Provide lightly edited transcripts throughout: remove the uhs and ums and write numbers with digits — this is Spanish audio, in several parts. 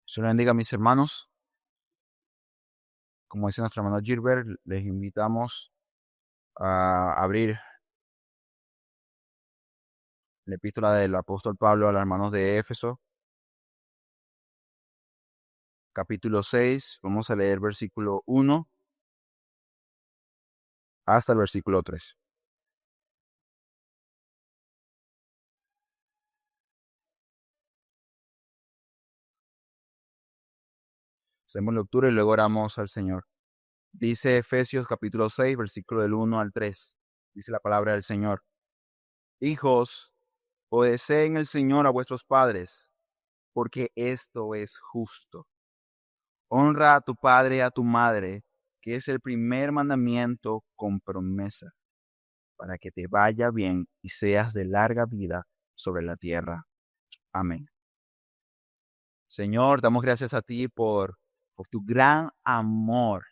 Señor bendiga a mis hermanos. Como dice nuestro hermano Gilbert, les invitamos a abrir la epístola del apóstol Pablo a los hermanos de Éfeso, capítulo 6. Vamos a leer versículo 1 hasta el versículo 3. Hacemos lectura y luego oramos al Señor. Dice Efesios capítulo 6, versículo del 1 al 3. Dice la palabra del Señor. Hijos, obedeced en el Señor a vuestros padres, porque esto es justo. Honra a tu padre y a tu madre, que es el primer mandamiento con promesa, para que te vaya bien y seas de larga vida sobre la tierra. Amén. Señor, damos gracias a ti por tu gran amor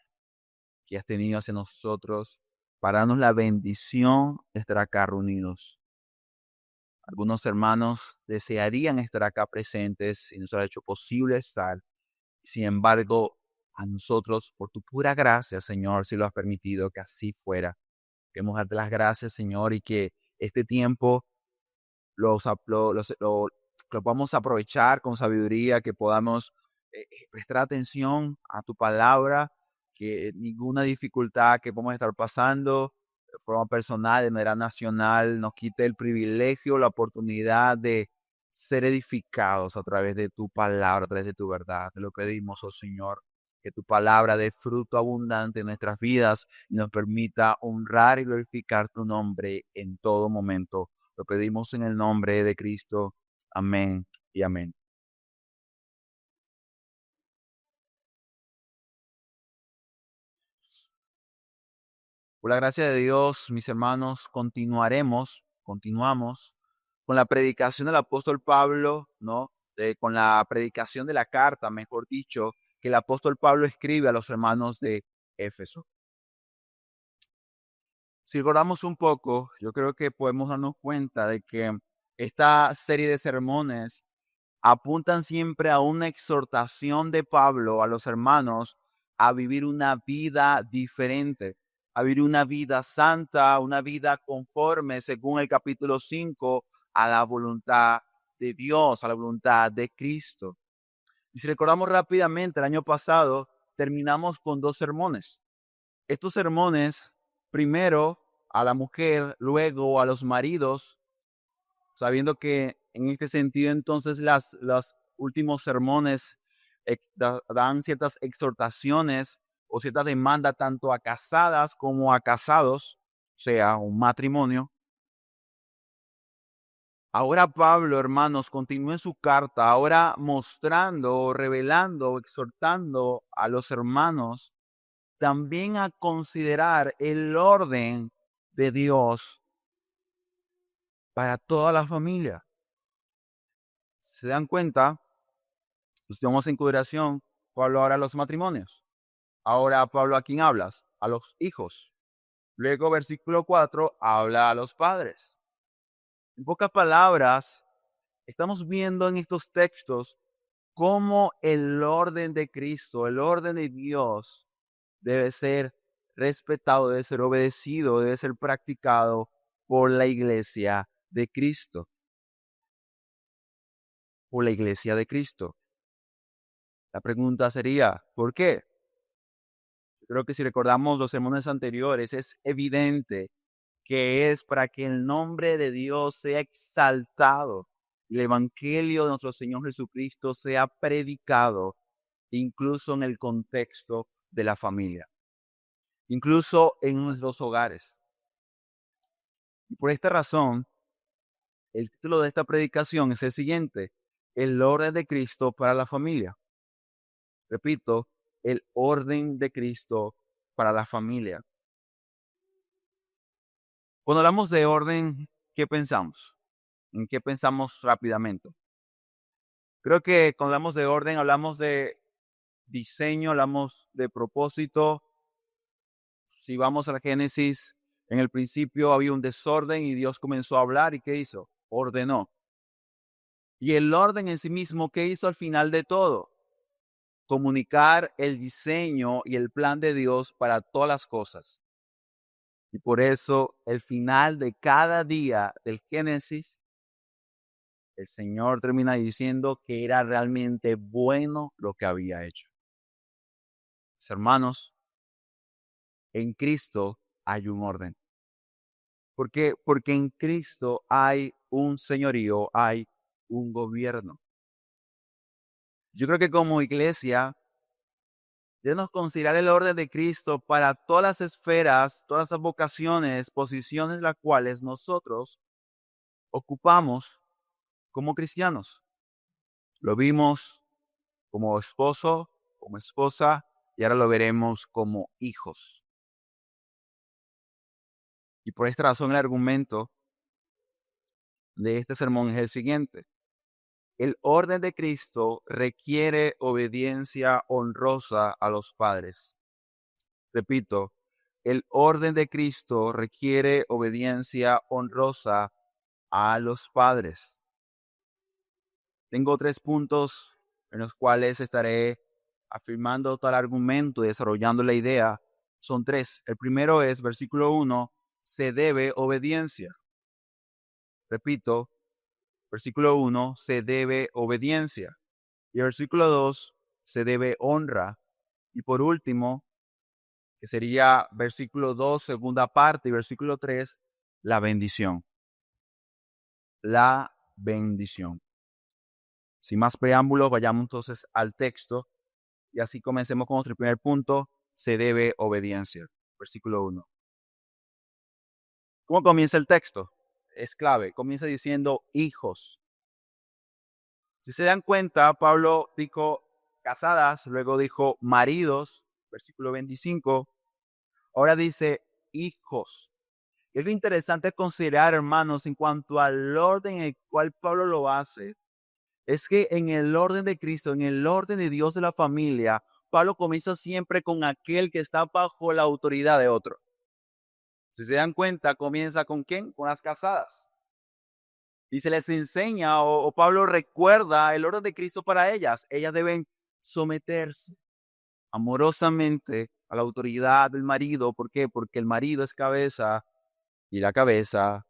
que has tenido hacia nosotros para darnos la bendición de estar acá reunidos. Algunos hermanos desearían estar acá presentes y nos ha hecho posible estar. Sin embargo, a nosotros, por tu pura gracia, Señor, si lo has permitido que así fuera. Queremos darte las gracias, Señor, y que este tiempo lo podamos aprovechar con sabiduría, que podamos prestar atención a tu palabra, que ninguna dificultad que podamos estar pasando de forma personal, de manera nacional, nos quite el privilegio, la oportunidad de ser edificados a través de tu palabra, a través de tu verdad. Te lo pedimos, oh Señor, que tu palabra dé fruto abundante en nuestras vidas y nos permita honrar y glorificar tu nombre en todo momento. Lo pedimos en el nombre de Cristo. Amén y amén. Por la gracia de Dios, mis hermanos, continuamos con la predicación del apóstol Pablo, ¿no? Con la predicación de la carta, mejor dicho, que el apóstol Pablo escribe a los hermanos de Éfeso. Si recordamos un poco, yo creo que podemos darnos cuenta de que esta serie de sermones apuntan siempre a una exhortación de Pablo a los hermanos a vivir una vida diferente, a vivir una vida santa, una vida conforme, según el capítulo 5, a la voluntad de Dios, a la voluntad de Cristo. Y si recordamos rápidamente, el año pasado terminamos con 2 sermones. Estos sermones, primero a la mujer, luego a los maridos, sabiendo que en este sentido entonces los últimos sermones dan ciertas exhortaciones o ciertas demandas tanto a casadas como a casados, o sea, un matrimonio. Ahora Pablo, hermanos, continúa en su carta, ahora mostrando, revelando, exhortando a los hermanos también a considerar el orden de Dios para toda la familia. ¿Se dan cuenta? Pues tomamos en consideración, Pablo ahora a los matrimonios. Ahora Pablo, ¿a quién hablas? A los hijos. Luego, versículo 4, habla a los padres. En pocas palabras, estamos viendo en estos textos cómo el orden de Cristo, el orden de Dios, debe ser respetado, debe ser obedecido, debe ser practicado por la iglesia de Cristo. Por la iglesia de Cristo. La pregunta sería, ¿por qué? Creo que si recordamos los sermones anteriores, es evidente que es para que el nombre de Dios sea exaltado y el evangelio de nuestro Señor Jesucristo sea predicado, incluso en el contexto de la familia, incluso en nuestros hogares. Y por esta razón, el título de esta predicación es el siguiente: el orden de Cristo para la familia. Repito, el orden de Cristo para la familia. Cuando hablamos de orden, ¿qué pensamos? ¿En qué pensamos rápidamente? Creo que cuando hablamos de orden, hablamos de diseño, hablamos de propósito. Si vamos al Génesis, en el principio había un desorden y Dios comenzó a hablar, ¿y qué hizo? Ordenó. Y el orden en sí mismo, ¿qué hizo al final de todo? comunicar el diseño y el plan de Dios para todas las cosas. Y por eso, el final de cada día del Génesis, el Señor termina diciendo que era realmente bueno lo que había hecho. Mis hermanos, en Cristo hay un orden. ¿Por qué? Porque en Cristo hay un señorío, hay un gobierno. Yo creo que como iglesia debemos considerar el orden de Cristo para todas las esferas, todas las vocaciones, posiciones las cuales nosotros ocupamos como cristianos. Lo vimos como esposo, como esposa, y ahora lo veremos como hijos. Y por esta razón el argumento de este sermón es el siguiente. El orden de Cristo requiere obediencia honrosa a los padres. Repito, el orden de Cristo requiere obediencia honrosa a los padres. Tengo 3 puntos en los cuales estaré afirmando todo el argumento y desarrollando la idea. Son 3. El primero es, versículo 1, se debe obediencia. Repito, versículo 1, se debe obediencia. Y el versículo 2, se debe honra. Y por último, que sería versículo 2, segunda parte, y versículo 3, la bendición. La bendición. Sin más preámbulos, vayamos entonces al texto y así comencemos con nuestro primer punto, se debe obediencia. Versículo 1. ¿Cómo comienza el texto? Es clave, comienza diciendo hijos. Si se dan cuenta, Pablo dijo casadas, luego dijo maridos, versículo 25, ahora dice hijos. Es lo interesante considerar, hermanos, en cuanto al orden en el cual Pablo lo hace, es que en el orden de Cristo, en el orden de Dios de la familia, Pablo comienza siempre con aquel que está bajo la autoridad de otro. Si se dan cuenta, comienza ¿con quién? Con las casadas. Y se les enseña, o Pablo recuerda el orden de Cristo para ellas. Ellas deben someterse amorosamente a la autoridad del marido. ¿Por qué? Porque el marido es cabeza y la cabeza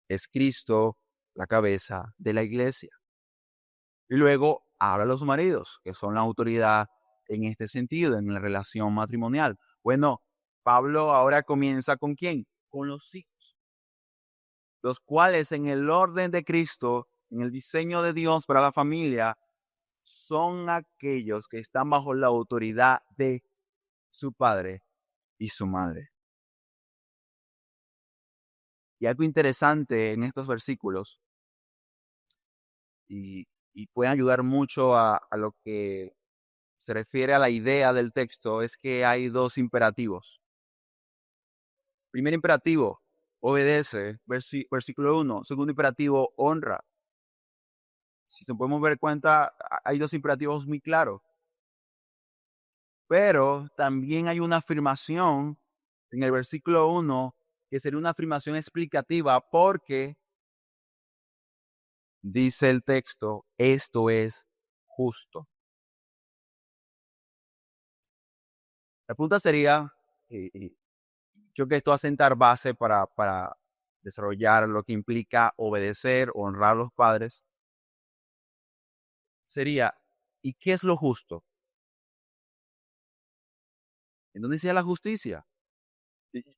es Cristo, la cabeza de la iglesia. Y luego habla a los maridos, que son la autoridad en este sentido, en la relación matrimonial. Bueno, Pablo ahora comienza ¿con quién? Con los hijos, los cuales en el orden de Cristo, en el diseño de Dios para la familia, son aquellos que están bajo la autoridad de su padre y su madre. Y algo interesante en estos versículos, y, y pueden ayudar mucho a lo que se refiere a la idea del texto, es que hay 2 imperativos. Primer imperativo, obedece, versículo 1. Segundo imperativo, honra. Si nos podemos ver cuenta, hay 2 imperativos muy claros. Pero también hay una afirmación en el versículo 1 que sería una afirmación explicativa porque dice el texto, esto es justo. La pregunta sería, y creo que esto va a sentar base para desarrollar lo que implica obedecer, honrar a los padres, sería, ¿y qué es lo justo? ¿En dónde está la justicia?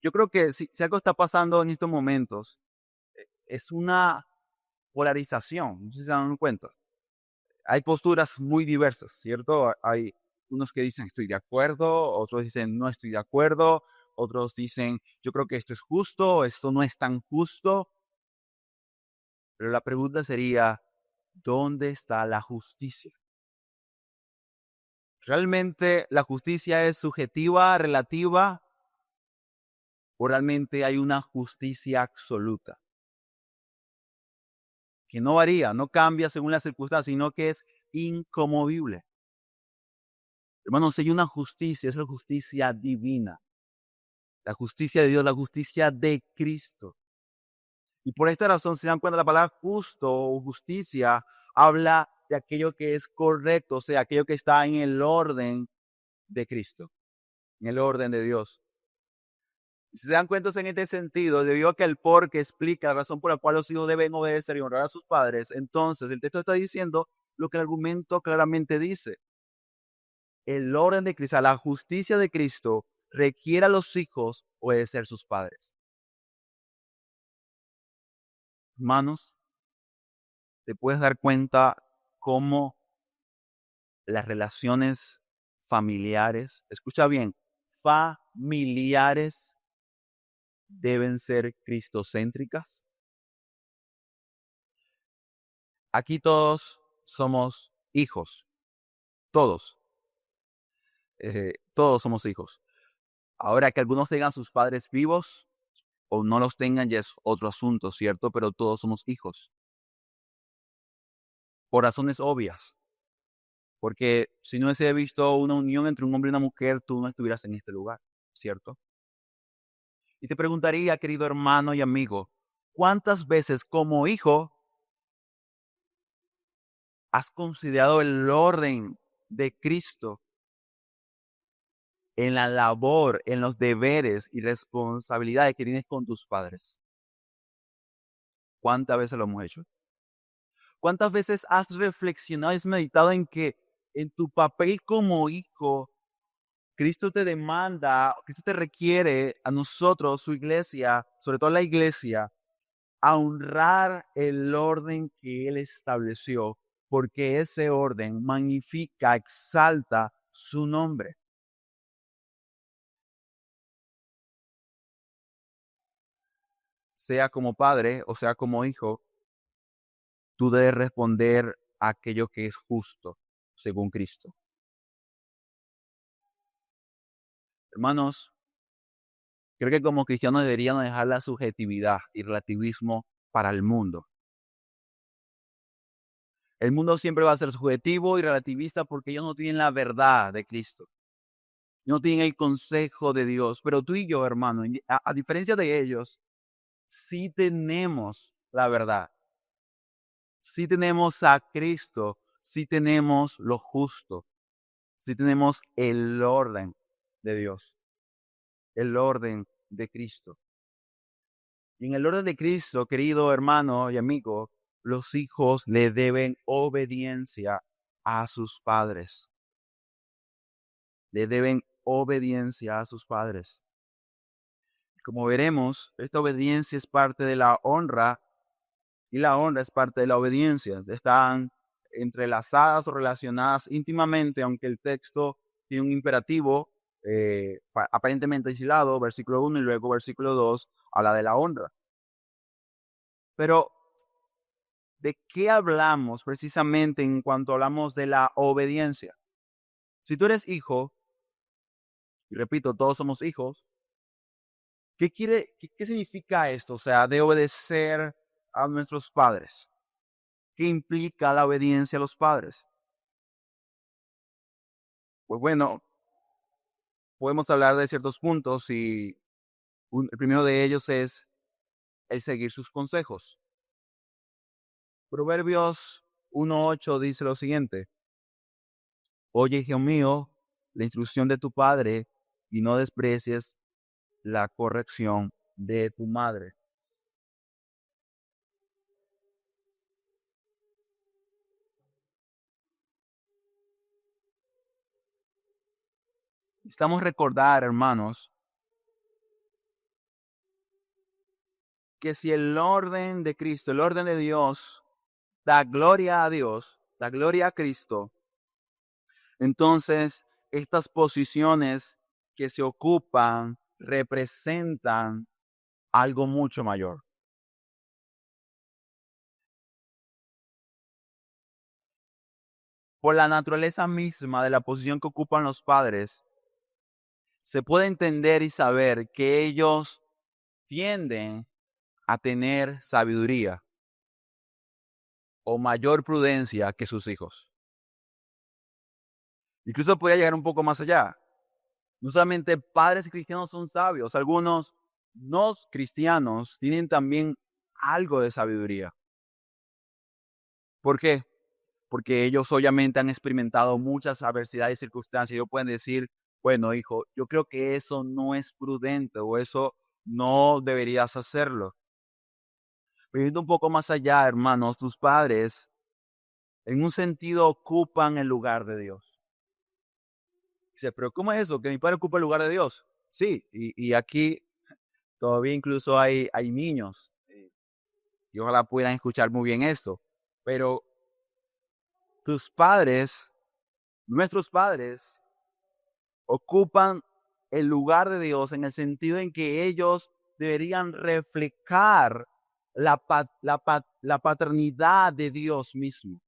Yo creo que si algo está pasando en estos momentos, es una polarización, no sé si se dan cuenta. Hay posturas muy diversas, ¿cierto? Hay unos que dicen estoy de acuerdo, otros dicen no estoy de acuerdo, otros dicen yo creo que esto es justo, esto no es tan justo. Pero la pregunta sería, ¿dónde está la justicia? ¿Realmente la justicia es subjetiva, relativa, o realmente hay una justicia absoluta? Que no varía, no cambia según las circunstancias, sino que es inconmovible. Hermanos, hay una justicia, es la justicia divina. La justicia de Dios, la justicia de Cristo. Y por esta razón se dan cuenta la palabra justo o justicia habla de aquello que es correcto, o sea, aquello que está en el orden de Cristo, en el orden de Dios. Si se dan cuenta en este sentido, debido a que el por que explica la razón por la cual los hijos deben obedecer y honrar a sus padres, entonces el texto está diciendo lo que el argumento claramente dice. El orden de Cristo, la justicia de Cristo, requiere a los hijos obedecer a sus padres. Hermanos, te puedes dar cuenta cómo las relaciones familiares, escucha bien, familiares deben ser cristocéntricas. Aquí todos somos hijos, todos, todos somos hijos. Ahora que algunos tengan sus padres vivos o no los tengan ya es otro asunto, ¿cierto? Pero todos somos hijos. Por razones obvias. Porque si no hubiese visto una unión entre un hombre y una mujer, tú no estuvieras en este lugar, ¿cierto? Y te preguntaría, querido hermano y amigo, ¿cuántas veces como hijo has considerado el orden de Cristo en la labor, en los deberes y responsabilidades que tienes con tus padres? ¿Cuántas veces lo hemos hecho? ¿Cuántas veces has reflexionado y has meditado en que en tu papel como hijo, Cristo te demanda, Cristo te requiere a nosotros, su iglesia, sobre todo la iglesia, a honrar el orden que Él estableció, porque ese orden magnifica, exalta su nombre? Sea como padre o sea como hijo, tú debes responder a aquello que es justo, según Cristo. Hermanos, creo que como cristianos deberíamos dejar la subjetividad y relativismo para el mundo. El mundo siempre va a ser subjetivo y relativista porque ellos no tienen la verdad de Cristo. No tienen el consejo de Dios. Pero tú y yo, hermano, a diferencia de ellos, sí tenemos la verdad. Sí tenemos a Cristo. Sí tenemos lo justo. Sí tenemos el orden de Dios. El orden de Cristo. Y en el orden de Cristo, querido hermano y amigo, los hijos le deben obediencia a sus padres. Le deben obediencia a sus padres. Como veremos, esta obediencia es parte de la honra y la honra es parte de la obediencia. Están entrelazadas o relacionadas íntimamente, aunque el texto tiene un imperativo aparentemente aislado, versículo 1 y luego versículo 2, habla de la honra. Pero, ¿de qué hablamos precisamente en cuanto hablamos de la obediencia? Si tú eres hijo, y repito, todos somos hijos, ¿qué significa esto? O sea, de obedecer a nuestros padres. ¿Qué implica la obediencia a los padres? Pues bueno, podemos hablar de ciertos puntos y el primero de ellos es el seguir sus consejos. Proverbios 1:8 dice lo siguiente: Oye, hijo mío, la instrucción de tu padre y no desprecies la corrección de tu madre. Necesitamos recordar, hermanos, que si el orden de Cristo, el orden de Dios, da gloria a Dios, da gloria a Cristo, entonces estas posiciones que se ocupan representan algo mucho mayor. Por la naturaleza misma de la posición que ocupan los padres, se puede entender y saber que ellos tienden a tener sabiduría o mayor prudencia que sus hijos. Incluso podría llegar un poco más allá. No solamente padres cristianos son sabios, algunos no cristianos tienen también algo de sabiduría. ¿Por qué? porque ellos obviamente han experimentado muchas adversidades y circunstancias. Ellos pueden decir, bueno, hijo, yo creo que eso no es prudente o eso no deberías hacerlo. Pero yendo un poco más allá, hermanos, tus padres en un sentido ocupan el lugar de Dios. Dice, pero ¿cómo es eso? ¿Que mi padre ocupa el lugar de Dios? Sí, y aquí todavía incluso hay niños y ojalá puedan escuchar muy bien esto. Pero tus padres, nuestros padres, ocupan el lugar de Dios en el sentido en que ellos deberían reflejar la paternidad de Dios mismo.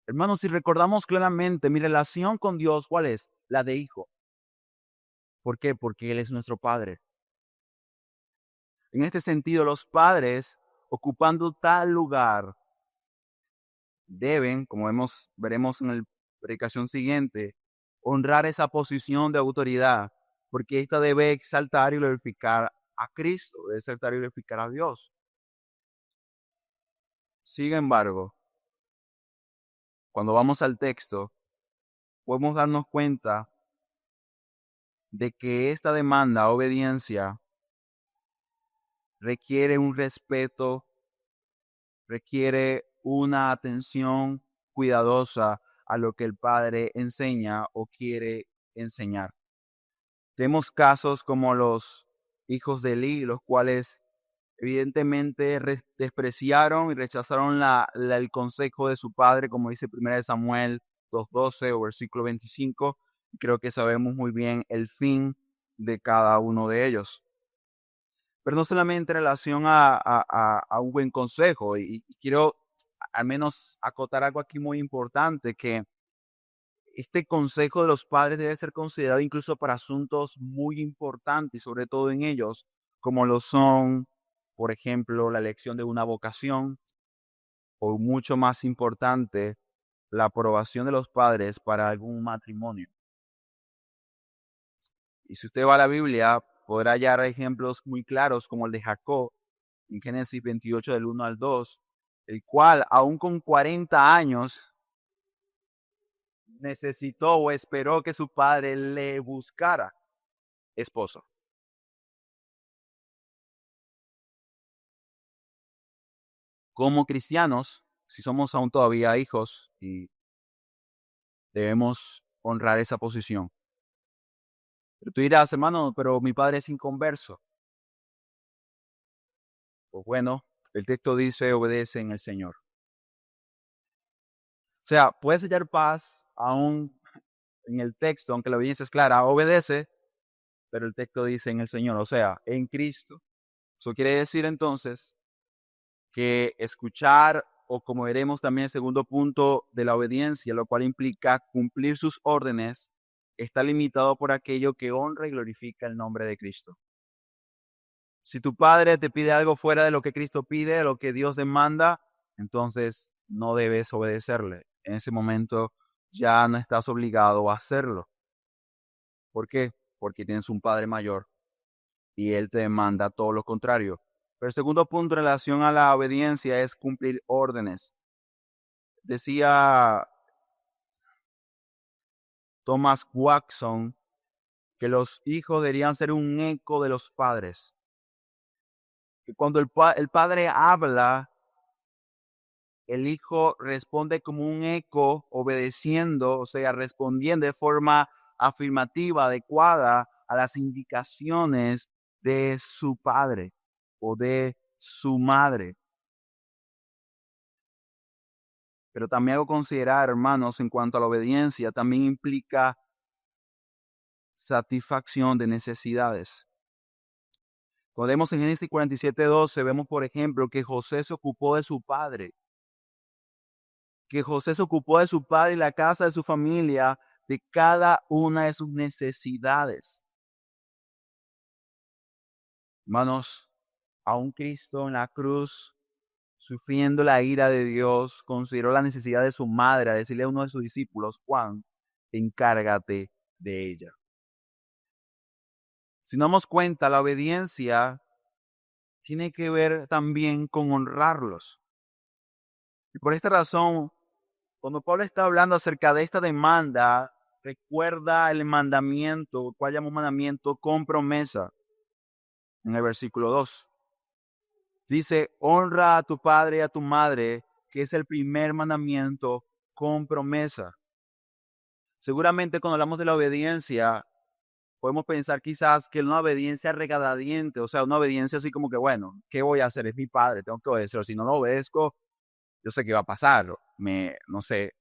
Hermanos, si recordamos claramente mi relación con Dios, ¿cuál es? La de hijo. ¿Por qué? Porque Él es nuestro Padre. En este sentido, los padres, ocupando tal lugar, deben, como veremos en la predicación siguiente, honrar esa posición de autoridad, porque ésta debe exaltar y glorificar a Cristo, debe exaltar y glorificar a Dios. Sin embargo, cuando vamos al texto, podemos darnos cuenta de que esta demanda, obediencia, requiere un respeto, requiere una atención cuidadosa a lo que el padre enseña o quiere enseñar. Tenemos casos como los hijos de Eli, los cuales evidentemente despreciaron y rechazaron el consejo de su padre, como dice 1 Samuel 2:12 o versículo 25. Creo que sabemos muy bien el fin de cada uno de ellos. Pero no solamente en relación a un buen consejo, y quiero al menos acotar algo aquí muy importante, que este consejo de los padres debe ser considerado incluso para asuntos muy importantes, y sobre todo en ellos, como lo son, por ejemplo, la elección de una vocación, o mucho más importante, la aprobación de los padres para algún matrimonio. Y si usted va a la Biblia, podrá hallar ejemplos muy claros como el de Jacob, en Génesis 28 del 1 al 2, el cual, aún con 40 años, necesitó o esperó que su padre le buscara esposo. Como cristianos, si somos aún todavía hijos, y debemos honrar esa posición. Pero tú dirás, hermano, pero mi padre es inconverso. Pues bueno, el texto dice, obedece en el Señor. O sea, puedes hallar paz aún en el texto, aunque la obediencia es clara, obedece, pero el texto dice en el Señor, o sea, en Cristo. Eso quiere decir entonces que escuchar, o como veremos también el segundo punto de la obediencia, lo cual implica cumplir sus órdenes, está limitado por aquello que honra y glorifica el nombre de Cristo. Si tu padre te pide algo fuera de lo que Cristo pide, de lo que Dios demanda, entonces no debes obedecerle. En ese momento ya no estás obligado a hacerlo. ¿Por qué? Porque tienes un padre mayor y él te demanda todo lo contrario. Pero el segundo punto en relación a la obediencia es cumplir órdenes. Decía Thomas Watson que los hijos deberían ser un eco de los padres. Que cuando el padre habla, el hijo responde como un eco, obedeciendo, o sea, respondiendo de forma afirmativa, adecuada a las indicaciones de su padre o de su madre. Pero también hago considerar, hermanos, en cuanto a la obediencia, también implica satisfacción de necesidades. Cuando vemos en Génesis 47:12, vemos, por ejemplo, que José se ocupó de su padre, y la casa de su familia, de cada una de sus necesidades. Hermanos, aún Cristo en la cruz, sufriendo la ira de Dios, consideró la necesidad de su madre, a decirle a uno de sus discípulos, Juan, encárgate de ella. Si nos damos cuenta, la obediencia tiene que ver también con honrarlos. Y por esta razón, cuando Pablo está hablando acerca de esta demanda, recuerda el mandamiento, el cual llamamos mandamiento con promesa, en el versículo 2. Dice, honra a tu padre y a tu madre, que es el primer mandamiento con promesa. Seguramente cuando hablamos de la obediencia, podemos pensar quizás que una obediencia regadadiente, o sea, una obediencia así como que, bueno, ¿qué voy a hacer? Es mi padre, tengo que obedecerlo. Si no lo obedezco, yo sé qué va a pasar. No sé,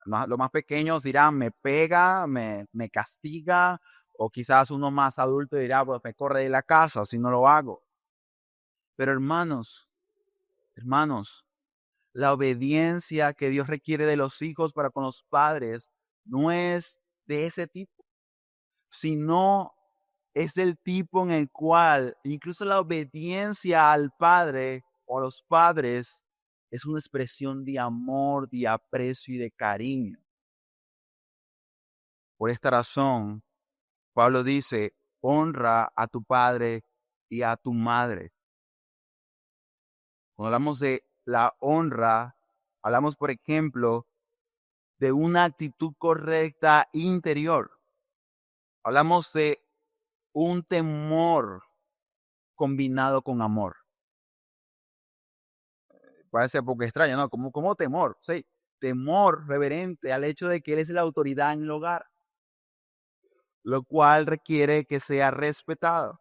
los más pequeños dirán, me pega, me castiga, o quizás uno más adulto dirá, pues me corre de la casa si no lo hago. Pero hermanos, la obediencia que Dios requiere de los hijos para con los padres no es de ese tipo, sino es del tipo en el cual incluso la obediencia al padre o a los padres es una expresión de amor, de aprecio y de cariño. Por esta razón, Pablo dice, honra a tu padre y a tu madre. Cuando hablamos de la honra, hablamos, por ejemplo, de una actitud correcta interior. Hablamos de un temor combinado con amor. Parece un poco extraño, ¿no? Como temor, sí. Temor reverente al hecho de que Él es la autoridad en el hogar, lo cual requiere que sea respetado.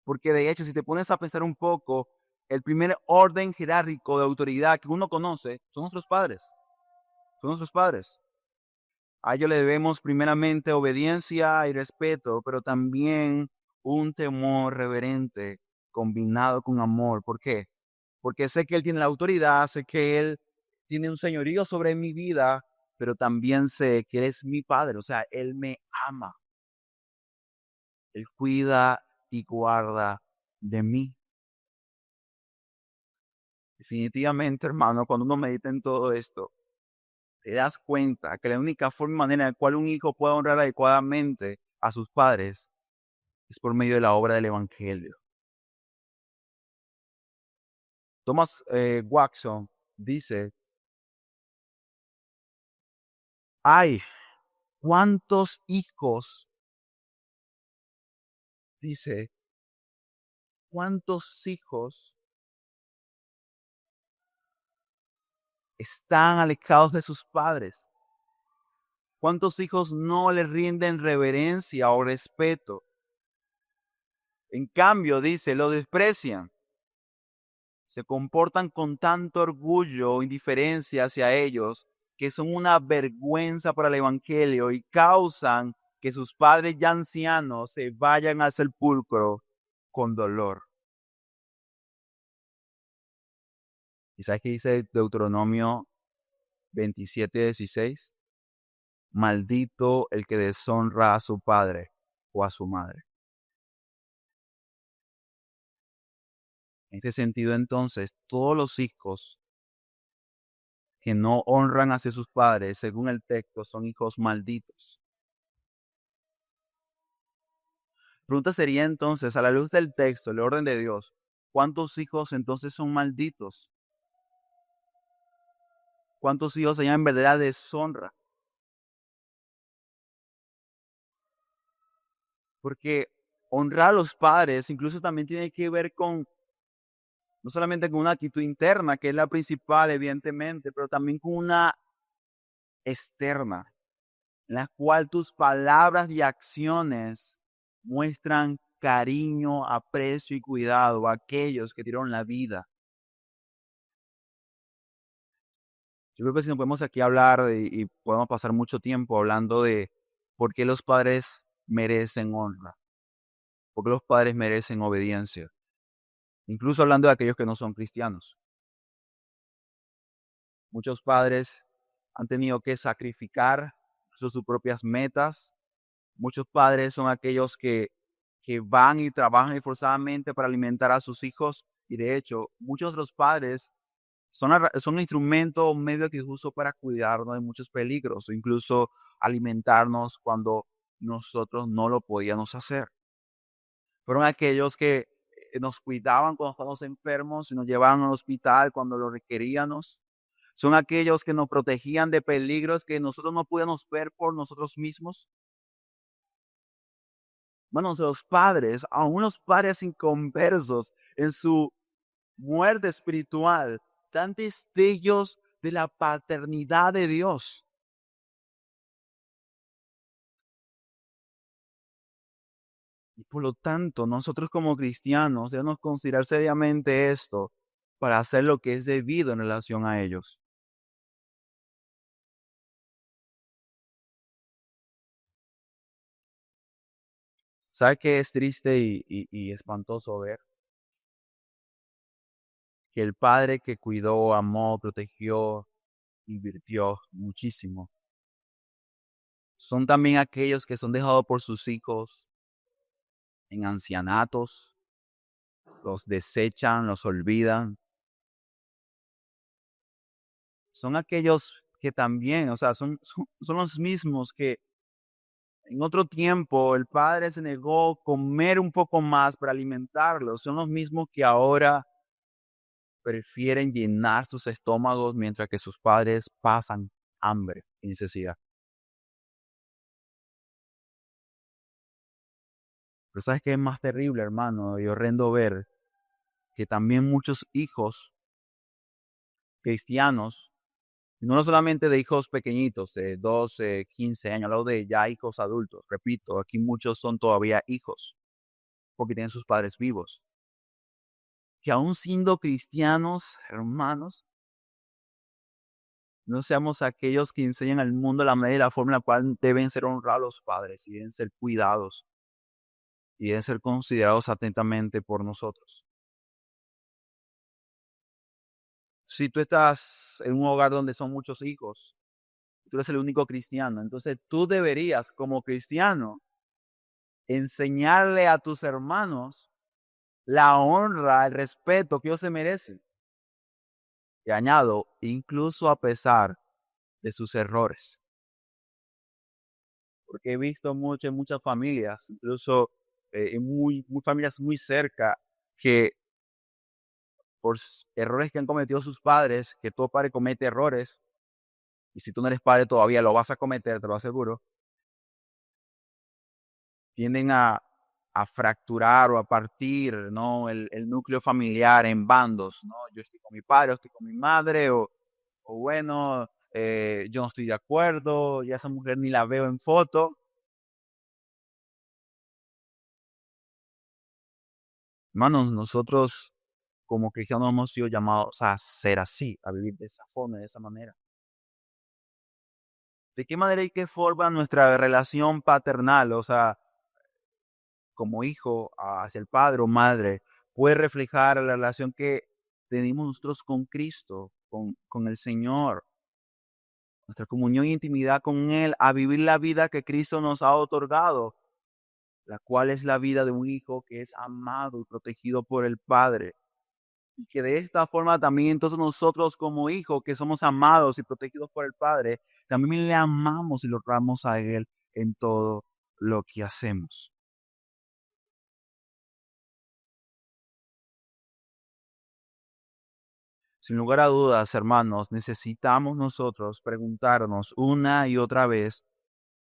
Porque de hecho, si te pones a pensar un poco, el primer orden jerárquico de autoridad que uno conoce son nuestros padres. Son nuestros padres. A ellos le debemos primeramente obediencia y respeto, pero también un temor reverente combinado con amor. ¿Por qué? Porque sé que Él tiene la autoridad, sé que Él tiene un señorío sobre mi vida, pero también sé que Él es mi Padre, o sea, Él me ama, Él cuida y guarda de mí. Definitivamente, hermano, cuando uno medita en todo esto, te das cuenta que la única forma y manera en la cual un hijo puede honrar adecuadamente a sus padres es por medio de la obra del Evangelio. Thomas Watson dice, ay, ¿cuántos hijos, dice, cuántos hijos están alejados de sus padres? ¿Cuántos hijos no le rinden reverencia o respeto? En cambio, dice, lo desprecian. Se comportan con tanto orgullo o indiferencia hacia ellos que son una vergüenza para el Evangelio y causan que sus padres ya ancianos se vayan al sepulcro con dolor. ¿Y sabes qué dice Deuteronomio 27:16? Maldito el que deshonra a su padre o a su madre. En este sentido, entonces, todos los hijos que no honran hacia sus padres, según el texto, son hijos malditos. Pregunta sería entonces, a la luz del texto, el orden de Dios, ¿cuántos hijos entonces son malditos? ¿Cuántos hijos allá en verdadera deshonra? Porque honrar a los padres incluso también tiene que ver con, no solamente con una actitud interna, que es la principal, evidentemente, pero también con una externa, en la cual tus palabras y acciones muestran cariño, aprecio y cuidado a aquellos que dieron la vida. Yo creo que si nos podemos aquí hablar y podemos pasar mucho tiempo hablando de por qué los padres merecen honra, por qué los padres merecen obediencia, incluso hablando de aquellos que no son cristianos. Muchos padres han tenido que sacrificar sus propias metas. Muchos padres son aquellos que van y trabajan esforzadamente para alimentar a sus hijos. Y de hecho, muchos de los padres son instrumentos, medios que uso para cuidarnos de muchos peligros, o incluso alimentarnos cuando nosotros no lo podíamos hacer. Fueron aquellos que nos cuidaban cuando estábamos enfermos y nos llevaban al hospital cuando lo requeríamos. Son aquellos que nos protegían de peligros que nosotros no podíamos ver por nosotros mismos. Bueno, los padres, aún los padres inconversos en su muerte espiritual, dan destellos de la paternidad de Dios. Y por lo tanto, nosotros como cristianos debemos considerar seriamente esto para hacer lo que es debido en relación a ellos. ¿Sabe qué es triste y espantoso ver? Que el padre que cuidó, amó, protegió, invirtió muchísimo, son también aquellos que son dejados por sus hijos en ancianatos, los desechan, los olvidan. Son aquellos que también, o sea, son los mismos que en otro tiempo el padre se negó a comer un poco más para alimentarlos. Son los mismos que ahora prefieren llenar sus estómagos mientras que sus padres pasan hambre y necesidad. Pero ¿sabes qué es más terrible, hermano? Y horrendo ver que también muchos hijos cristianos, y no solamente de hijos pequeñitos, de 12, 15 años, hablo de ya hijos adultos. Repito, aquí muchos son todavía hijos, porque tienen sus padres vivos. Que aún siendo cristianos, hermanos, no seamos aquellos que enseñan al mundo la manera y la forma en la cual deben ser honrados los padres y deben ser cuidados y deben ser considerados atentamente por nosotros. Si tú estás en un hogar donde son muchos hijos, tú eres el único cristiano, entonces tú deberías, como cristiano, enseñarle a tus hermanos la honra, el respeto que ellos se merecen. Y añado, incluso a pesar de sus errores. Porque he visto en muchas familias, incluso en muy familias muy cerca, que por errores que han cometido sus padres, que todo padre comete errores, y si tú no eres padre todavía lo vas a cometer, te lo aseguro, tienden a fracturar o a partir, ¿no? El núcleo familiar en bandos, ¿no? Yo estoy con mi padre, o estoy con mi madre, o bueno, yo no estoy de acuerdo, ya esa mujer ni la veo en foto. Hermanos, nosotros como cristianos hemos sido llamados a ser así, a vivir de esa forma, de esa manera. ¿De qué manera y qué forma nuestra relación paternal, o sea, como hijo hacia el padre o madre, puede reflejar la relación que tenemos nosotros con Cristo, con el Señor, nuestra comunión e intimidad con Él, a vivir la vida que Cristo nos ha otorgado, la cual es la vida de un hijo que es amado y protegido por el Padre? Y que de esta forma también entonces nosotros como hijos que somos amados y protegidos por el Padre, también le amamos y lo honramos a Él en todo lo que hacemos. Sin lugar a dudas, hermanos, necesitamos nosotros preguntarnos una y otra vez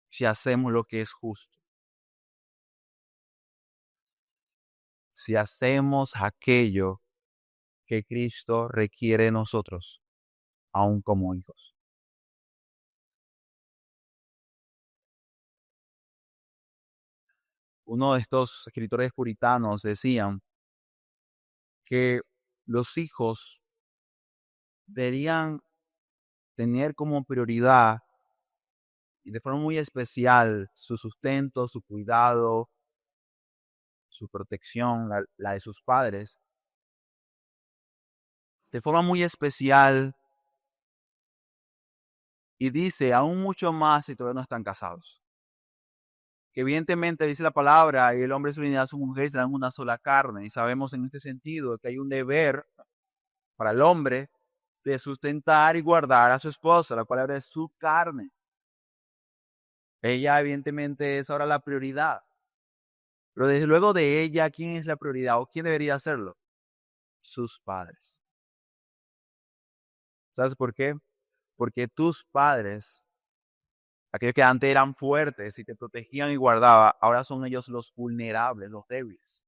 si hacemos lo que es justo, si hacemos aquello que Cristo requiere de nosotros, aún como hijos. Uno de estos escritores puritanos decían que los hijos deberían tener como prioridad y de forma muy especial su sustento, su cuidado, su protección, la de sus padres, de forma muy especial, y dice aún mucho más si todavía no están casados. Que evidentemente dice la palabra, y el hombre se unirá a su mujer y serán una sola carne, y sabemos en este sentido que hay un deber para el hombre de sustentar y guardar a su esposa, la cual ahora es su carne. Ella evidentemente es ahora la prioridad. Pero desde luego de ella, ¿quién es la prioridad o quién debería hacerlo? Sus padres. ¿Sabes por qué? Porque tus padres, aquellos que antes eran fuertes y te protegían y guardaban, ahora son ellos los vulnerables, los débiles.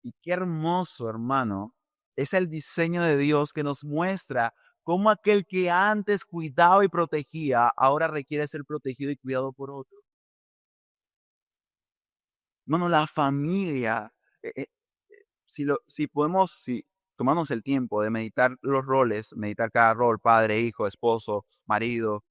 Y qué hermoso, hermano, es el diseño de Dios que nos muestra cómo aquel que antes cuidaba y protegía, ahora requiere ser protegido y cuidado por otro. Hermano, la familia, si tomamos el tiempo de meditar los roles, meditar cada rol, padre, hijo, esposo, marido,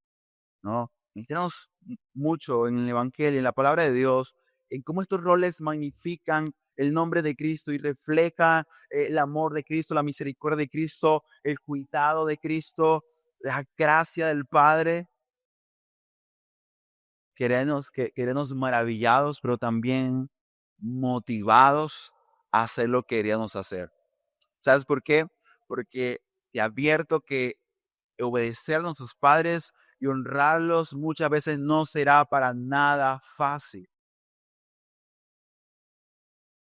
¿no? Meditamos mucho en el Evangelio, en la palabra de Dios, en cómo estos roles magnifican el nombre de Cristo y refleja el amor de Cristo, la misericordia de Cristo, el cuidado de Cristo, la gracia del Padre. Queremos maravillados, pero también motivados a hacer lo que queríamos hacer. ¿Sabes por qué? Porque te advierto que obedecer a nuestros padres y honrarlos muchas veces no será para nada fácil.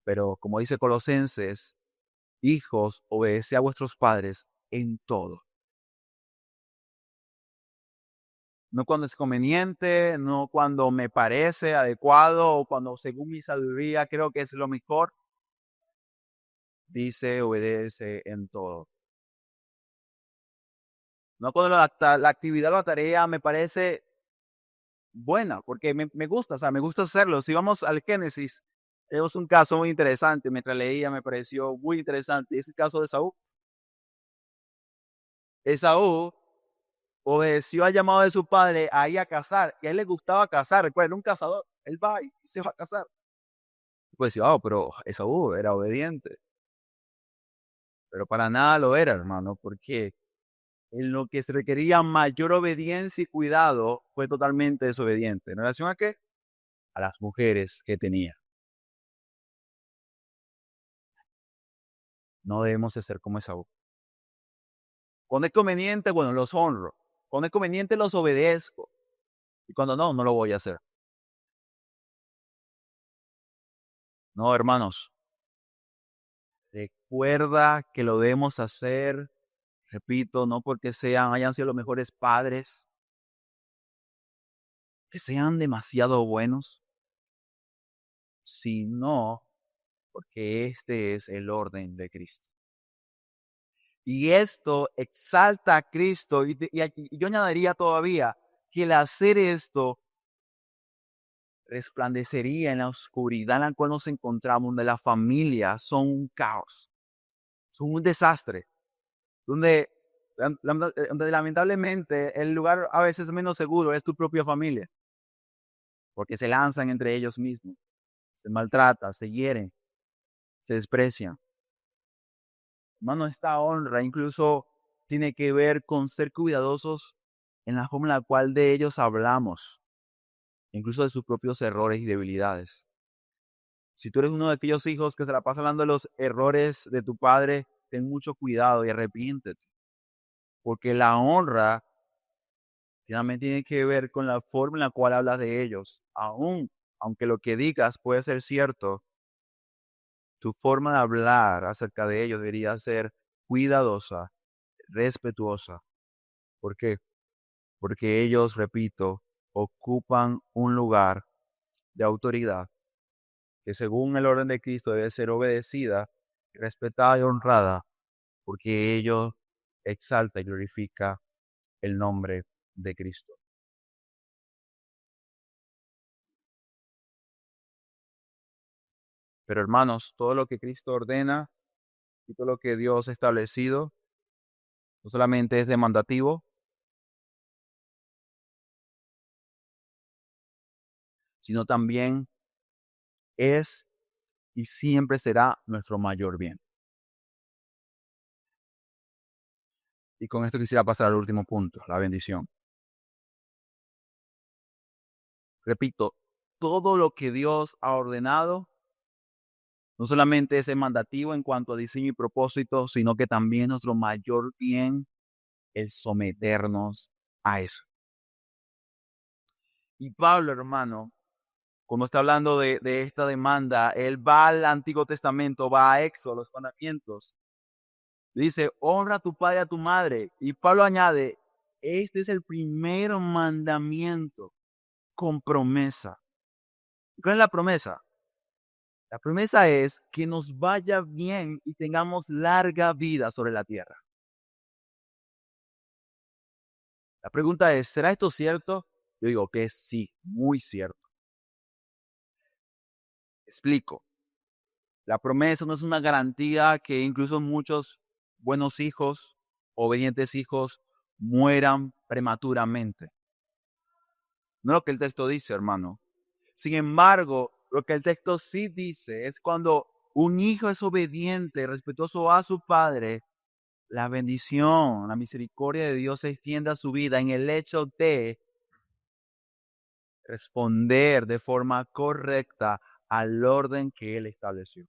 Pero como dice Colosenses, hijos, obedeced a vuestros padres en todo. No cuando es conveniente, no cuando me parece adecuado o cuando según mi sabiduría creo que es lo mejor. Dice, obedece en todo. No cuando la actividad o la tarea me parece buena, porque me gusta, o sea, me gusta hacerlo. Si vamos al Génesis, tenemos un caso muy interesante. Mientras leía me pareció muy interesante. Es el caso de Esaú. Esaú obedeció al llamado de su padre a ir a cazar, y a él le gustaba cazar. Recuerda, era un cazador. Él va y se va a cazar. Pues sí, pero Esaú era obediente. Pero para nada lo era, hermano, porque en lo que se requería mayor obediencia y cuidado, fue totalmente desobediente. ¿En relación a qué? A las mujeres que tenía. No debemos de ser como Esaú. Cuando es conveniente, bueno, los honro. Cuando es conveniente, los obedezco. Y cuando no, no lo voy a hacer. No, hermanos. Recuerda que lo debemos hacer, repito, no porque hayan sido los mejores padres, que sean demasiado buenos, sino porque este es el orden de Cristo. Y esto exalta a Cristo. Y yo añadiría todavía que el hacer esto resplandecería en la oscuridad en la cual nos encontramos, donde las familias son un caos, son un desastre, donde lamentablemente el lugar a veces menos seguro es tu propia familia, porque se lanzan entre ellos mismos, se maltratan, se hieren, se desprecian. Hermano, esta honra incluso tiene que ver con ser cuidadosos en la forma en la cual de ellos hablamos, incluso de sus propios errores y debilidades. Si tú eres uno de aquellos hijos que se la pasa hablando de los errores de tu padre, ten mucho cuidado y arrepiéntete. Porque la honra finalmente tiene que ver con la forma en la cual hablas de ellos. Aunque lo que digas puede ser cierto, tu forma de hablar acerca de ellos debería ser cuidadosa, respetuosa. ¿Por qué? Porque ellos, repito, ocupan un lugar de autoridad que según el orden de Cristo debe ser obedecida, respetada y honrada, porque ello exalta y glorifica el nombre de Cristo. Pero hermanos, todo lo que Cristo ordena y todo lo que Dios ha establecido, no solamente es demandativo, sino también es y siempre será nuestro mayor bien. Y con esto quisiera pasar al último punto, la bendición. Repito, todo lo que Dios ha ordenado no solamente es mandativo en cuanto a diseño y propósito, sino que también nuestro mayor bien es someternos a eso. Y Pablo, hermano, cuando está hablando de esta demanda, él va al Antiguo Testamento, va a Éxodo, los mandamientos. Dice, honra a tu padre y a tu madre. Y Pablo añade, este es el primer mandamiento con promesa. ¿Cuál es la promesa? La promesa es que nos vaya bien y tengamos larga vida sobre la tierra. La pregunta es, ¿será esto cierto? Yo digo que sí, muy cierto. Explico. La promesa no es una garantía que incluso muchos buenos hijos, obedientes hijos, mueran prematuramente. No es lo que el texto dice, hermano. Sin embargo, lo que el texto sí dice es cuando un hijo es obediente, respetuoso a su padre, la bendición, la misericordia de Dios se extiende a su vida en el hecho de responder de forma correcta al orden que Él estableció.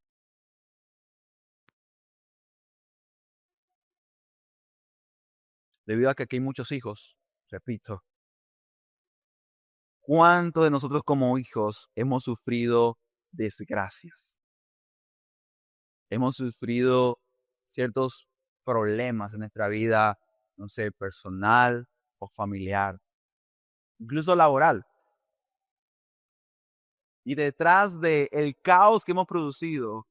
Debido a que aquí hay muchos hijos, repito, ¿cuántos de nosotros como hijos hemos sufrido desgracias? Hemos sufrido ciertos problemas en nuestra vida, no sé, personal o familiar, incluso laboral. Y detrás del caos que hemos producido,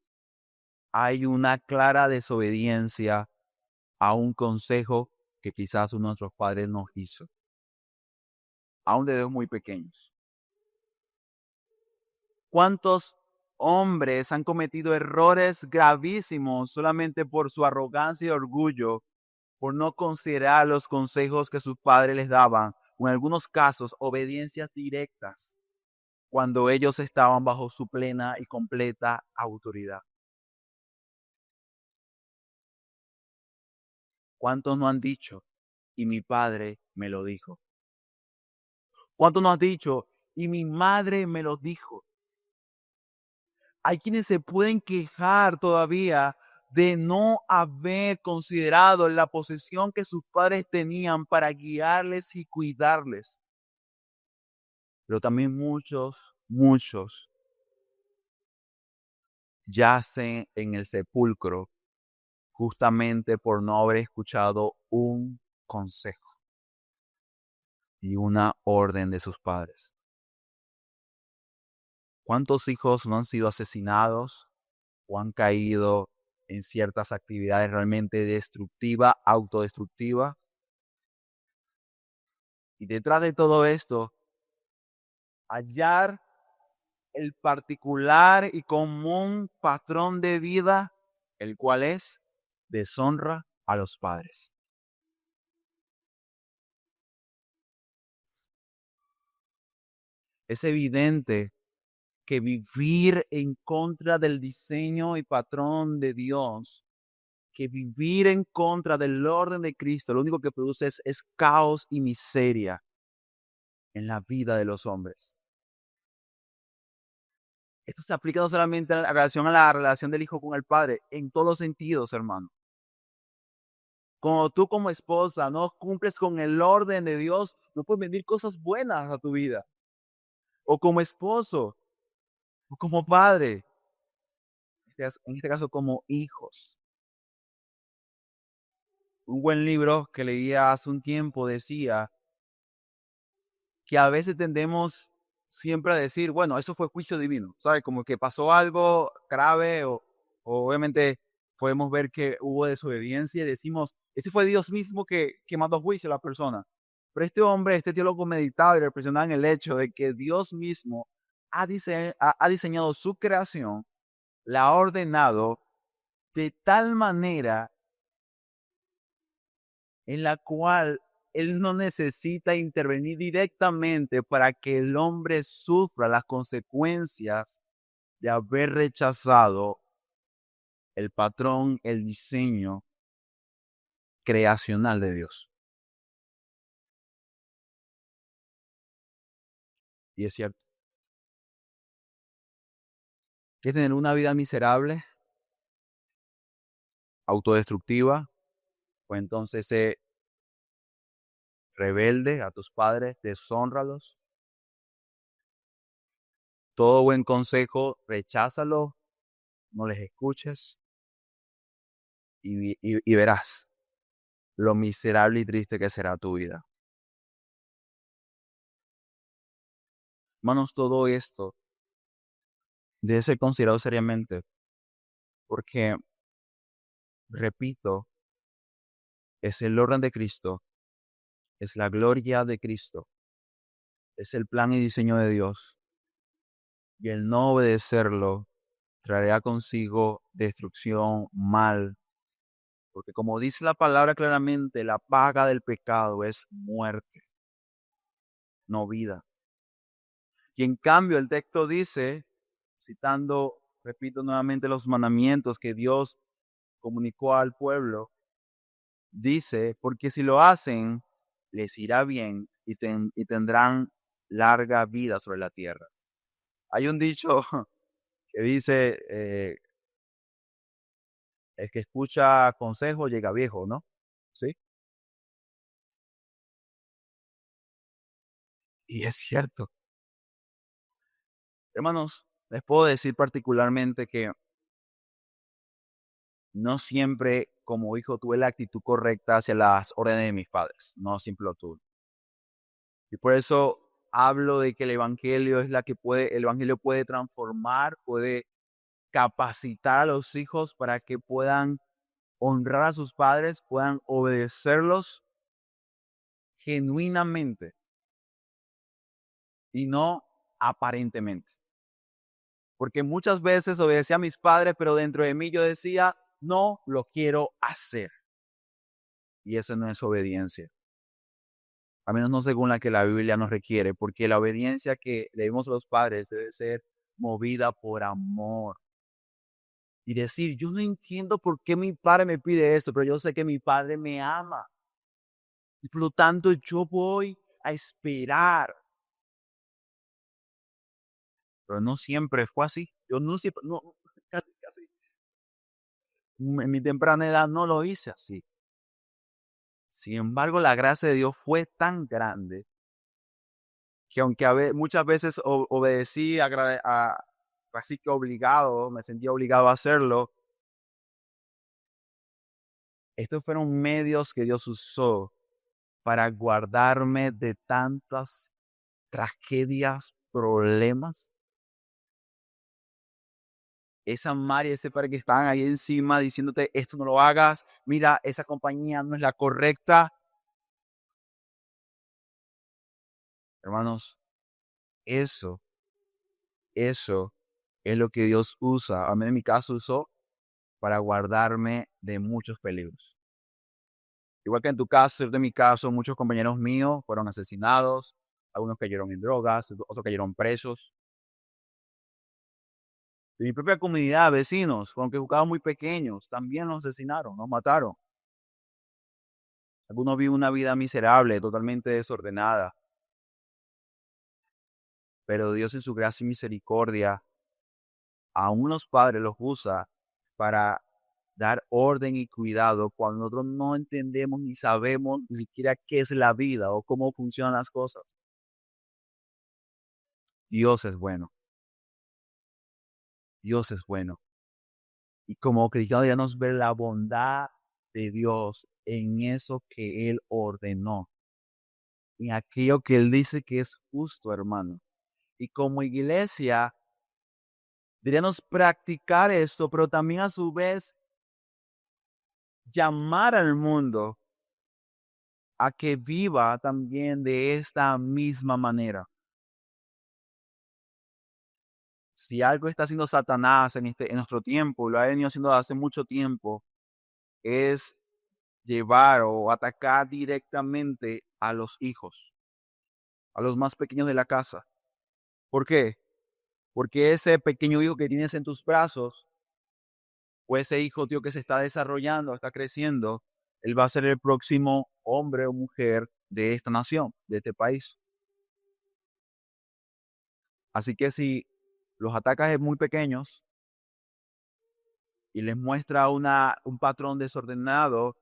hay una clara desobediencia a un consejo que quizás uno de nuestros padres nos hizo, aún desde muy pequeños. ¿Cuántos hombres han cometido errores gravísimos solamente por su arrogancia y orgullo, por no considerar los consejos que sus padres les daban, o en algunos casos obediencias directas, cuando ellos estaban bajo su plena y completa autoridad? ¿Cuántos no han dicho? Y mi padre me lo dijo. ¿Cuántos no han dicho? Y mi madre me lo dijo. Hay quienes se pueden quejar todavía de no haber considerado la posesión que sus padres tenían para guiarles y cuidarles. Pero también muchos yacen en el sepulcro justamente por no haber escuchado un consejo y una orden de sus padres. ¿Cuántos hijos no han sido asesinados o han caído en ciertas actividades realmente destructivas, autodestructivas? Y detrás de todo esto, hallar el particular y común patrón de vida, el cual es deshonra a los padres. Es evidente que vivir en contra del diseño y patrón de Dios, que vivir en contra del orden de Cristo, lo único que produce es caos y miseria en la vida de los hombres. Esto se aplica no solamente a la relación del hijo con el padre, en todos los sentidos, hermano. Cuando tú como esposa no cumples con el orden de Dios, no pueden venir cosas buenas a tu vida. O como esposo, o como padre, en este caso como hijos. Un buen libro que leía hace un tiempo decía que a veces tendemos siempre a decir, bueno, eso fue juicio divino, ¿sabes? Como que pasó algo grave o obviamente podemos ver que hubo desobediencia y decimos, ese fue Dios mismo que mandó juicio a la persona. Pero este hombre, este teólogo meditaba y reflexionaba en el hecho de que Dios mismo ha diseñado su creación, la ha ordenado de tal manera en la cual Él no necesita intervenir directamente para que el hombre sufra las consecuencias de haber rechazado el patrón, el diseño creacional de Dios. Y es cierto. ¿Quieres tener una vida miserable, autodestructiva? Pues entonces sé rebelde a tus padres, deshónralos. Todo buen consejo, recházalo, no les escuches y verás lo miserable y triste que será tu vida. Hermanos, todo esto debe ser considerado seriamente porque, repito, es el orden de Cristo, es la gloria de Cristo, es el plan y diseño de Dios. Y el no obedecerlo traerá consigo destrucción, mal, porque como dice la palabra claramente, la paga del pecado es muerte, no vida. Y en cambio el texto dice, citando, repito nuevamente, los mandamientos que Dios comunicó al pueblo, dice, porque si lo hacen, les irá bien y tendrán larga vida sobre la tierra. Hay un dicho que dice, el que escucha consejo llega viejo, ¿no? ¿Sí? Y es cierto. Hermanos, les puedo decir particularmente que no siempre como hijo tuve la actitud correcta hacia las órdenes de mis padres, no siempre lo tuve. Y por eso hablo de que el evangelio es la que puede, el evangelio puede transformar, puede capacitar a los hijos para que puedan honrar a sus padres, puedan obedecerlos genuinamente y no aparentemente. Porque muchas veces obedecía a mis padres, pero dentro de mí yo decía, no lo quiero hacer. Y eso no es obediencia. A menos no según la que la Biblia nos requiere, porque la obediencia que le dimos a los padres debe ser movida por amor. Y decir, yo no entiendo por qué mi padre me pide esto, pero yo sé que mi padre me ama. Y por lo tanto yo voy a esperar. Pero no siempre fue así. Yo no siempre, no, casi. En mi temprana edad no lo hice así. Sin embargo, la gracia de Dios fue tan grande que aunque muchas veces obedecí así que obligado, me sentía obligado a hacerlo, estos fueron medios que Dios usó para guardarme de tantas tragedias, problemas. Esa María, ese padre que estaban ahí encima diciéndote, esto no lo hagas, mira, esa compañía no es la correcta. Hermanos, eso, eso es lo que Dios usa, a mí en mi caso usó para guardarme de muchos peligros. Igual que en tu caso, de mi caso, muchos compañeros míos fueron asesinados, algunos cayeron en drogas, otros cayeron presos. De mi propia comunidad, vecinos, aunque jugaban muy pequeños, también los asesinaron, los mataron. Algunos viven una vida miserable, totalmente desordenada, pero Dios en su gracia y misericordia, aún los padres los usa para dar orden y cuidado cuando nosotros no entendemos ni sabemos ni siquiera qué es la vida o cómo funcionan las cosas. Dios es bueno, Dios es bueno. Y como cristianos debemos ver la bondad de Dios en eso que Él ordenó, en aquello que Él dice que es justo, hermano. Y como iglesia, deberíamos practicar esto, pero también a su vez llamar al mundo a que viva también de esta misma manera. Si algo está haciendo Satanás en nuestro tiempo, lo ha venido haciendo hace mucho tiempo, es llevar o atacar directamente a los hijos, a los más pequeños de la casa. ¿Por qué? Porque ese pequeño hijo que tienes en tus brazos, o ese hijo, tío, que se está desarrollando, está creciendo, él va a ser el próximo hombre o mujer de esta nación, de este país. Así que si los atacas de muy pequeños y les muestra un patrón desordenado,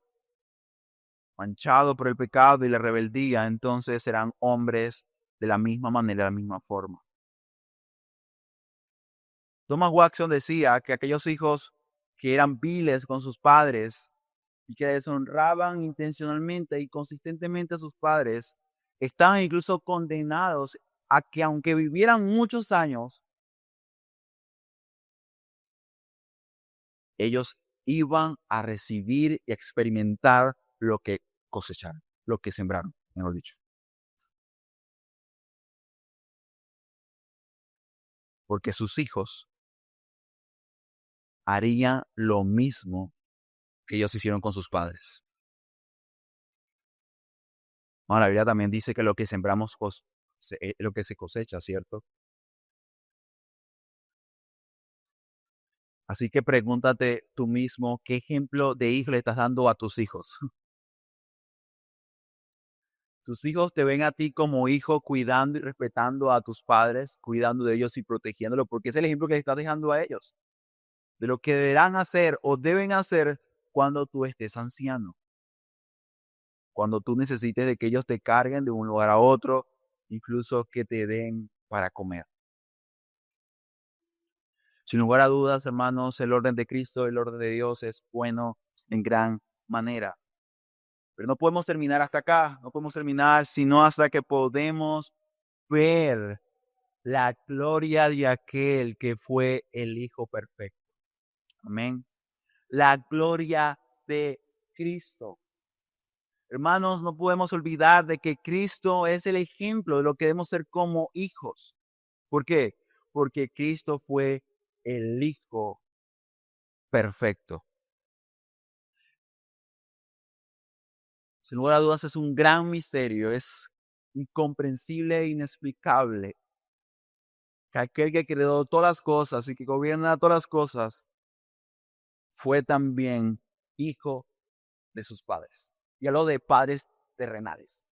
manchado por el pecado y la rebeldía, entonces serán hombres de la misma manera, de la misma forma. Thomas Watson decía que aquellos hijos que eran viles con sus padres y que deshonraban intencionalmente y consistentemente a sus padres, estaban incluso condenados a que aunque vivieran muchos años, ellos iban a recibir y experimentar lo que cosecharon, lo que sembraron, mejor dicho. Porque sus hijos harían lo mismo que ellos hicieron con sus padres. Bueno, la Biblia también dice que lo que sembramos lo que se cosecha, ¿cierto? Así que pregúntate tú mismo, ¿qué ejemplo de hijo le estás dando a tus hijos? Tus hijos te ven a ti como hijo cuidando y respetando a tus padres, cuidando de ellos y protegiéndolos, porque es el ejemplo que le estás dejando a ellos, de lo que deberán hacer o deben hacer cuando tú estés anciano, cuando tú necesites de que ellos te carguen de un lugar a otro, incluso que te den para comer. Sin lugar a dudas, hermanos, el orden de Cristo, el orden de Dios es bueno en gran manera. Pero no podemos terminar hasta acá, no podemos terminar sino hasta que podemos ver la gloria de aquel que fue el Hijo perfecto. Amén. La gloria de Cristo. Hermanos, no podemos olvidar de que Cristo es el ejemplo de lo que debemos ser como hijos. ¿Por qué? Porque Cristo fue el Hijo perfecto. Sin lugar a dudas es un gran misterio, es incomprensible e inexplicable que aquel que creó todas las cosas y que gobierna todas las cosas fue también hijo de sus padres. Y hablo de padres terrenales.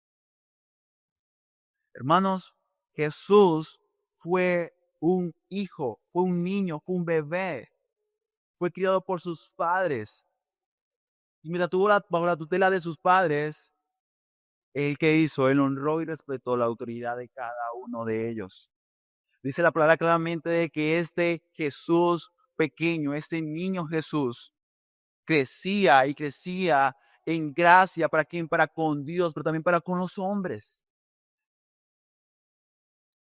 Hermanos, Jesús fue un hijo, fue un niño, fue un bebé, fue criado por sus padres. Y mientras estuvo bajo la tutela de sus padres, ¿él qué hizo? Él honró y respetó la autoridad de cada uno de ellos. Dice la palabra claramente de que este Jesús pequeño, este niño Jesús, crecía y crecía en gracia para quien, para con Dios, pero también para con los hombres.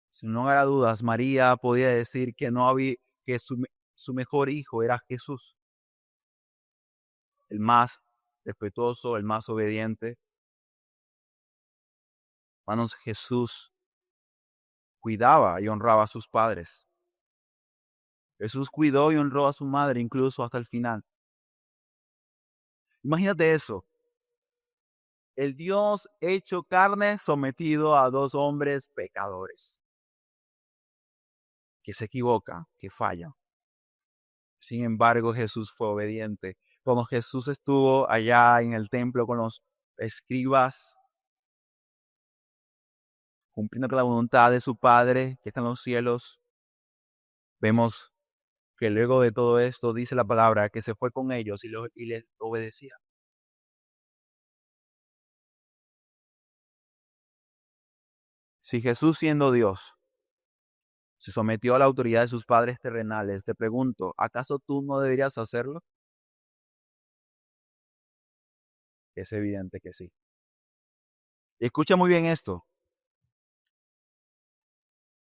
Sin lugar a dudas, María podía decir que no había, que su mejor hijo era Jesús, el más respetuoso, el más obediente. Hermanos, Jesús cuidaba y honraba a sus padres. Jesús cuidó y honró a su madre incluso hasta el final. Imagínate eso. El Dios hecho carne sometido a dos hombres pecadores que se equivocan, que fallan. Sin embargo, Jesús fue obediente. Cuando Jesús estuvo allá en el templo con los escribas, cumpliendo con la voluntad de su Padre que está en los cielos, vemos que luego de todo esto dice la palabra que se fue con ellos y les obedecía. Si Jesús, siendo Dios, se sometió a la autoridad de sus padres terrenales, te pregunto, ¿acaso tú no deberías hacerlo? Es evidente que sí. Y escucha muy bien esto.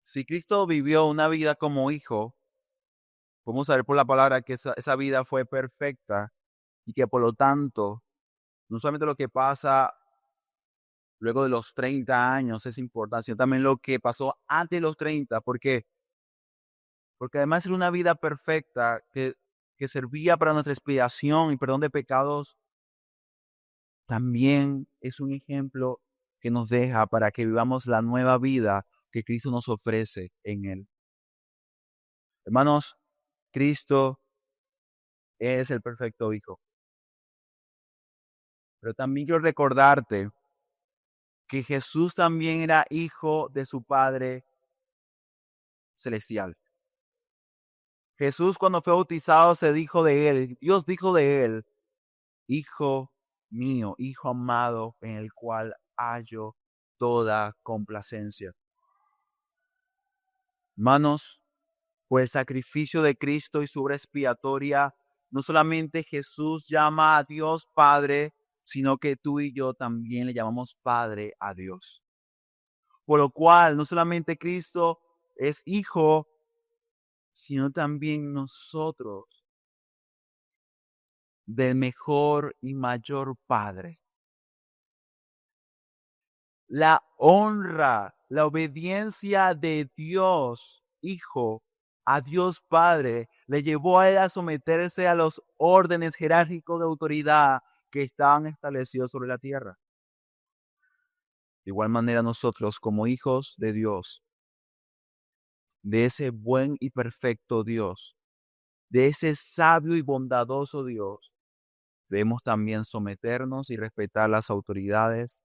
Si Cristo vivió una vida como hijo, podemos saber por la palabra que esa vida fue perfecta y que por lo tanto, no solamente lo que pasa luego de los 30 años es importante, sino también lo que pasó antes de los 30, porque además era una vida perfecta que servía para nuestra expiación y perdón de pecados, también es un ejemplo que nos deja para que vivamos la nueva vida que Cristo nos ofrece en Él. Hermanos, Cristo es el perfecto Hijo. Pero también quiero recordarte que Jesús también era hijo de su Padre celestial. Jesús cuando fue bautizado se dijo de él, Dios dijo de él, Hijo mío, Hijo amado, en el cual hallo toda complacencia. Hermanos, por el sacrificio de Cristo y su obra expiatoria, no solamente Jesús llama a Dios Padre, sino que tú y yo también le llamamos Padre a Dios. Por lo cual, no solamente Cristo es Hijo, sino también nosotros del mejor y mayor Padre. La honra, la obediencia de Dios Hijo a Dios Padre le llevó a él a someterse a los órdenes jerárquicos de autoridad que estaban establecidos sobre la tierra. De igual manera nosotros como hijos de Dios, de ese buen y perfecto Dios, de ese sabio y bondadoso Dios, debemos también someternos y respetar las autoridades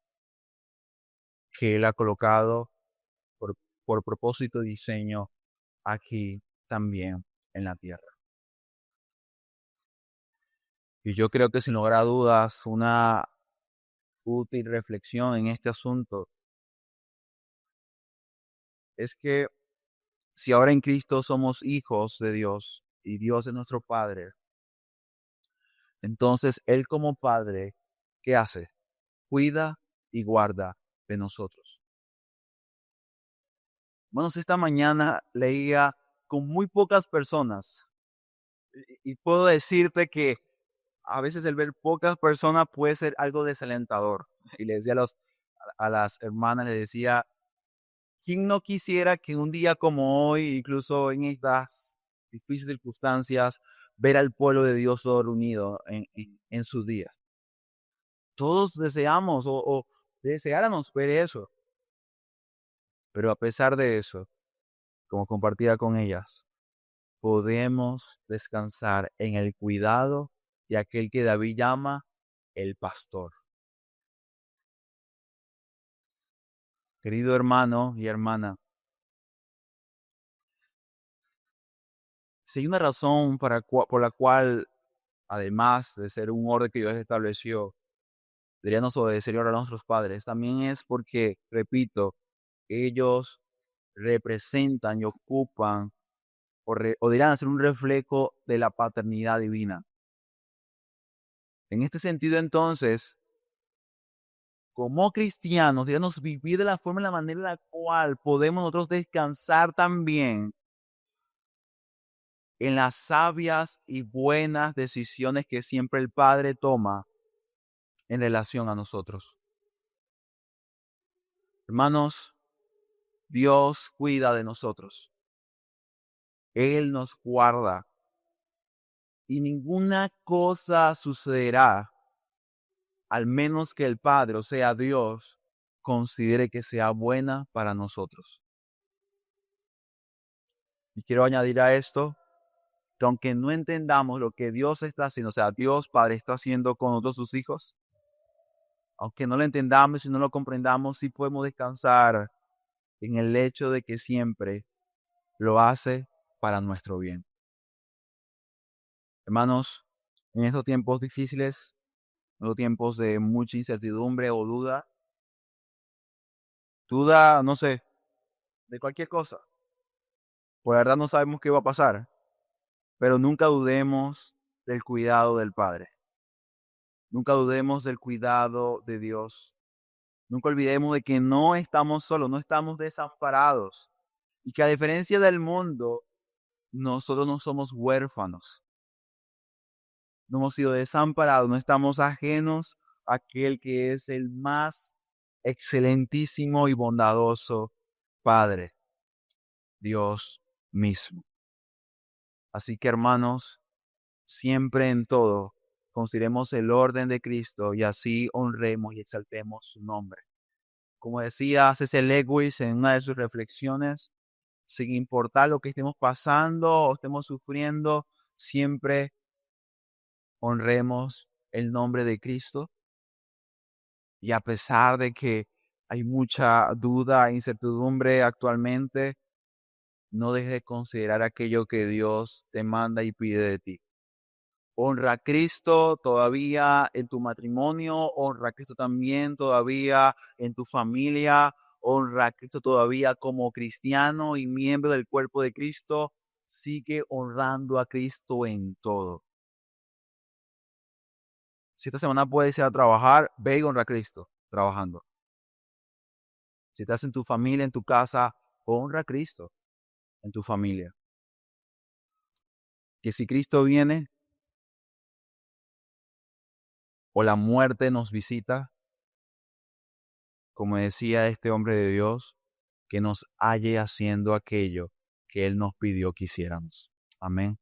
que Él ha colocado por, por propósito y diseño aquí también en la tierra. Y yo creo que sin lugar a dudas, una útil reflexión en este asunto es que si ahora en Cristo somos hijos de Dios y Dios es nuestro Padre, entonces Él como Padre, ¿qué hace? Cuida y guarda de nosotros. Bueno, esta mañana leía con muy pocas personas y puedo decirte que a veces el ver pocas personas puede ser algo desalentador. Y le decía a las hermanas, le decía, ¿quién no quisiera que un día como hoy, incluso en estas difíciles circunstancias, ver al pueblo de Dios todo reunido en su día? Todos deseamos o deseáramos ver eso. Pero a pesar de eso, como compartía con ellas, podemos descansar en el cuidado de aquel que David llama el pastor. Querido hermano y hermana, si hay una razón por la cual, además de ser un orden que Dios estableció, deberíamos obedecer y orar a nuestros padres, también es porque, repito, ellos representan y ocupan o dirán ser un reflejo de la paternidad divina. En este sentido, entonces, como cristianos, debemos vivir de la forma, en la manera en la cual podemos nosotros descansar también en las sabias y buenas decisiones que siempre el Padre toma en relación a nosotros. Hermanos, Dios cuida de nosotros. Él nos guarda. Y ninguna cosa sucederá al menos que el Padre, o sea, Dios, considere que sea buena para nosotros. Y quiero añadir a esto que aunque no entendamos lo que Dios está haciendo, o sea, Dios Padre está haciendo con nosotros sus hijos, aunque no lo entendamos y no lo comprendamos, sí podemos descansar en el hecho de que siempre lo hace para nuestro bien. Hermanos, en estos tiempos difíciles, en estos tiempos de mucha incertidumbre o duda, no sé, de cualquier cosa. Por la verdad no sabemos qué va a pasar, pero nunca dudemos del cuidado del Padre. Nunca dudemos del cuidado de Dios. Nunca olvidemos de que no estamos solos, no estamos desamparados. Y que a diferencia del mundo, nosotros no somos huérfanos. No hemos sido desamparados, no estamos ajenos a aquel que es el más excelentísimo y bondadoso Padre, Dios mismo. Así que hermanos, siempre en todo, consideremos el orden de Cristo y así honremos y exaltemos su nombre. Como decía C.S. Lewis en una de sus reflexiones, sin importar lo que estemos pasando o estemos sufriendo, siempre honremos el nombre de Cristo. Y a pesar de que hay mucha duda e incertidumbre actualmente, no dejes de considerar aquello que Dios te manda y pide de ti. Honra a Cristo todavía en tu matrimonio, honra a Cristo también todavía en tu familia, honra a Cristo todavía como cristiano y miembro del cuerpo de Cristo, sigue honrando a Cristo en todo. Si esta semana puedes ir a trabajar, ve y honra a Cristo trabajando. Si estás en tu familia, en tu casa, honra a Cristo en tu familia. Que si Cristo viene o la muerte nos visita, como decía este hombre de Dios, que nos halle haciendo aquello que Él nos pidió que hiciéramos. Amén.